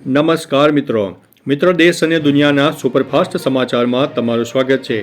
નમસ્કાર મિત્રો દેશ અને દુનિયાના સુપરફાસ્ટ સમાચારમાં તમારું સ્વાગત છે।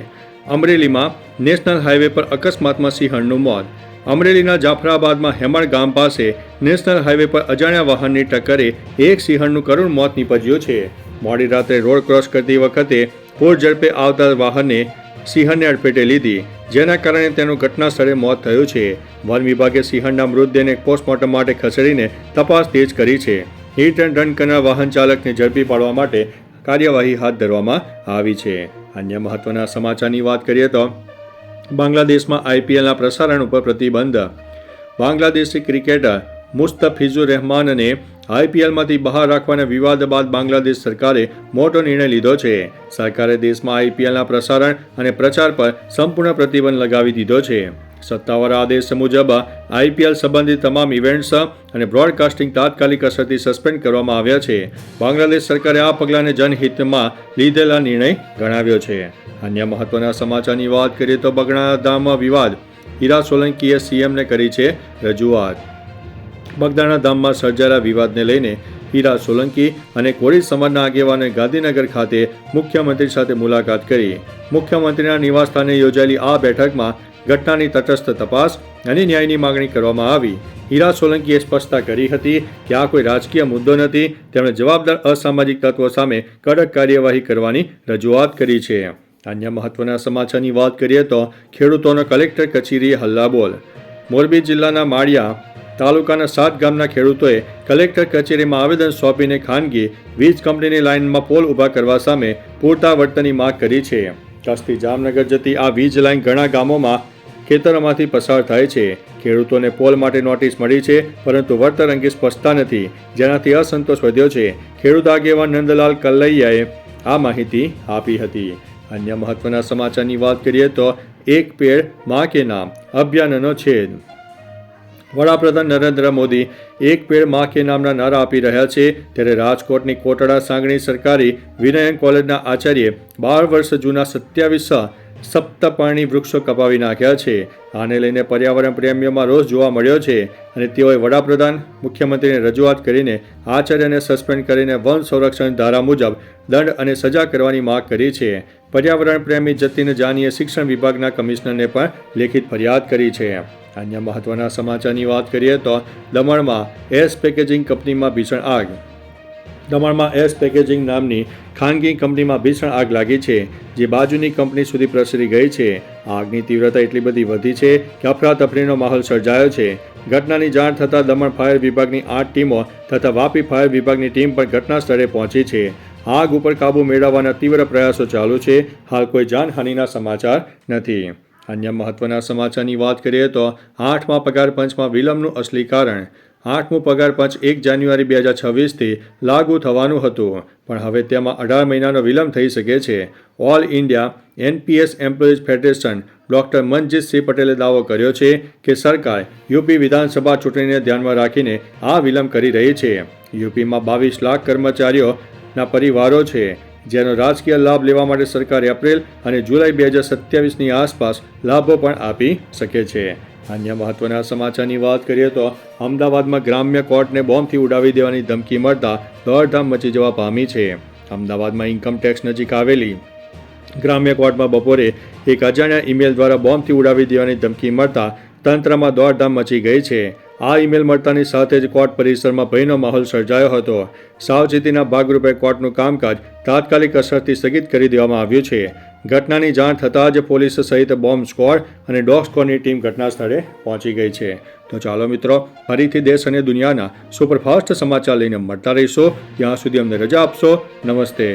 અમરેલીમાં નેશનલ હાઈવે પર અકસ્માતમાં સિંહણનું મોત। અમરેલીના જાફરાબાદમાં હેમણ ગામ પાસે નેશનલ હાઈવે પર અજાણ્યા વાહનની ટક્કરે એક સિંહણનું કરુણ મોત નીપજ્યું છે। મોડી રાત્રે રોડ ક્રોસ કરતી વખતે પૂર ઝડપે આવતા વાહને સિંહણને અડફેટે લીધી, જેના કારણે તેનું ઘટના સ્થળે મોત થયું છે। વન વિભાગે સિંહણના મૃતદેહને પોસ્ટમોર્ટમ માટે ખસેડીને તપાસ તેજ કરી છે। હિટ એન્ડ રન કરનાર વાહન ચાલકને ઝડપી પાડવા માટે કાર્યવાહી હાથ ધરવામાં આવી છે। અન્ય મહત્વના સમાચારની વાત કરીએ તો બાંગ્લાદેશમાં આઈપીએલના પ્રસારણ ઉપર પ્રતિબંધ। બાંગ્લાદેશી ક્રિકેટર મુસ્તફિઝુર રહેમાનને આઈપીએલમાંથી બહાર રાખવાના વિવાદ બાદ બાંગ્લાદેશ સરકારે મોટો નિર્ણય લીધો છે। સરકારે દેશમાં આઈપીએલના પ્રસારણ અને પ્રચાર પર સંપૂર્ણ પ્રતિબંધ લગાવી દીધો છે। સત્તાવાર આદેશ મુજબ આઈપીએલ સંબંધિત તમામ ઇવેન્ટ્સ અને બ્રોડકાસ્ટિંગ તાત્કાલિક અસરથી સસ્પેન્ડ કરવામાં આવ્યા છે। બાંગ્લાદેશ સરકારે આ પગલાંને જનહિતમાં લીધેલા નિર્ણય ગણાવ્યો છે। અન્ય મહત્વના સમાચારની વાત કરીએ તો બગદાણાધામ વિવાદ। હીરા સોલંકીએ સીએમને કરી છે રજૂઆત। બગદાણા ધામમાં સર્જાયેલા વિવાદને લઈને હીરા સોલંકી અને કોળી સમાજના આગેવાનોએ ગાંધીનગર ખાતે મુખ્યમંત્રી સાથે મુલાકાત કરી। મુખ્યમંત્રીના નિવાસસ્થાને યોજાયેલી આ બેઠકમાં ઘટનાની તટસ્થ તપાસ અને ન્યાયની માગણી કરવામાં આવી। હીરા સોલંકીએ સ્પષ્ટતા કરી હતી કે આ કોઈ રાજકીય મુદ્દો નથી। તેમણે જવાબદાર અસામાજિક તત્વો સામે કડક કાર્યવાહી કરવાની રજૂઆત કરી છે। અન્ય મહત્વના સમાચારની વાત કરીએ તો ખેડૂતોનો કલેક્ટર કચેરીએ હલ્લાબોલ। મોરબી જિલ્લાના માળિયા તાલુકાના 7 ગામના ખેડૂતોએ કલેક્ટર કચેરીમાં આવેદન સોંપીને ખાનગી વીજ કંપનીની લાઇનમાં પોલ ઊભા કરવા સામે પૂરતા વળતરની માંગ કરી છે। કચ્છથી જામનગર જતી આ વીજ લાઇન ઘણા ગામોમાં ખેતરોમાંથી પસાર થાય છે। ખેડૂતોને પોલ માટે નોટિસ મળી છે, પરંતુ વળતર અંગે સ્પષ્ટતા નથી, જેનાથી અસંતોષ વધ્યો છે। ખેડૂત આગેવાન નંદલાલ કલ્લૈયાએ આ માહિતી આપી હતી। અન્ય મહત્વના સમાચારની વાત કરીએ તો એક પેડ માં કે નામ અભિયાનનો છેદ। વડાપ્રધાન નરેન્દ્ર મોદી એક પેડ માં કે નામના નારા આપી રહ્યા છે, ત્યારે રાજકોટની કોટડા સાંગણી સરકારી વિનયન કોલેજના આચાર્યે 12 વર્ષ જૂના 27 સપ્તપર્ણી વૃક્ષો કપાવી નાખ્યા છે। આને લઈને પર્યાવરણ પ્રેમીઓમાં રોષ જોવા મળ્યો છે અને તેઓએ વડાપ્રધાન મુખ્યમંત્રીને રજૂઆત કરીને આચાર્યને સસ્પેન્ડ કરીને વન સંરક્ષણ ધારા મુજબ દંડ અને સજા કરવાની માંગ કરી છે। પર્યાવરણ પ્રેમી જતીન જાનીએ શિક્ષણ વિભાગના કમિશનરને પણ લેખિત ફરિયાદ કરી છે। અન્ય મહત્વના સમાચારની વાત કરીએ તો દમણમાં એસ પેકેજિંગ કંપનીમાં ભીષણ આગ। દમણમાં એસ પેકેજિંગ નામની ખાનગી કંપનીમાં ભીષણ આગ લાગી છે, જે બાજુની કંપની સુધી પ્રસરી ગઈ છે। આગની તીવ્રતા એટલી બધી વધી છે કે અફરાતફરીનો માહોલ સર્જાયો છે। ઘટનાની જાણ થતાં દમણ ફાયર વિભાગની 8 ટીમો તથા વાપી ફાયર વિભાગની ટીમ પણ ઘટના સ્થળે પહોંચી છે। આગ ઉપર કાબૂ મેળવવાના તીવ્ર પ્રયાસો ચાલુ છે। હાલ કોઈ જાનહાનિના સમાચાર નથી। અન્ય મહત્વના સમાચારની વાત કરીએ તો 8મા પગાર પંચમાં વિલંબનું અસલી કારણ। 8મું પગાર પંચ 1 જાન્યુઆરી 2026થી લાગુ થવાનું હતું, પણ હવે તેમાં 18 મહિનાનો વિલંબ થઈ શકે છે। All India NPS employees federation doctor Manjitsinh પટેલે દાવો કર્યો છે કે સરકાર યુપી વિધાનસભા ચૂંટણીને ધ્યાનમાં રાખીને આ વિલંબ કરી રહી છે। યુપીમાં 22 લાખ કર્મચારીઓના પરિવારો છે, જેનો રાજકીય લાભ લેવા માટે સરકાર એપ્રિલ અને જુલાઈ 2027ની આસપાસ લાભો પણ આપી શકે છે। અન્ય મહત્વના સમાચારની વાત કરીએ તો અમદાવાદમાં ગ્રામ્ય કોર્ટને બોમ્બથી ઉડાવી દેવાની ધમકી મળતા દોડધામ મચી જવા પામી છે। અમદાવાદમાં ઇન્કમટેક્સ નજીક આવેલી ગ્રામ્ય કોર્ટમાં બપોરે એક અજાણ્યા ઈમેલ દ્વારા બોમ્બથી ઉડાવી દેવાની ધમકી મળતા તંત્રમાં દોડધામ મચી ગઈ છે। આ ઈમેલ મળતાની સાથે જ કોર્ટ પરિસરમાં ભયનો માહોલ સર્જાયો હતો। સાવચેતીના ભાગરૂપે કોર્ટનું કામકાજ તાત્કાલિક અસરથી સ્થગિત કરી દેવામાં આવ્યું છે। ઘટનાની જાણ થતાં જ પોલીસ સહિત બોમ્બ સ્ક્વોડ અને ડોગ સ્ક્વોડની ટીમ ઘટના સ્થળે પહોંચી ગઈ છે। તો ચાલો મિત્રો, ફરીથી દેશ અને દુનિયાના સુપરફાસ્ટ સમાચાર લઈને મળતા રહીશો। ત્યાં સુધી અમને રજા આપશો। નમસ્તે।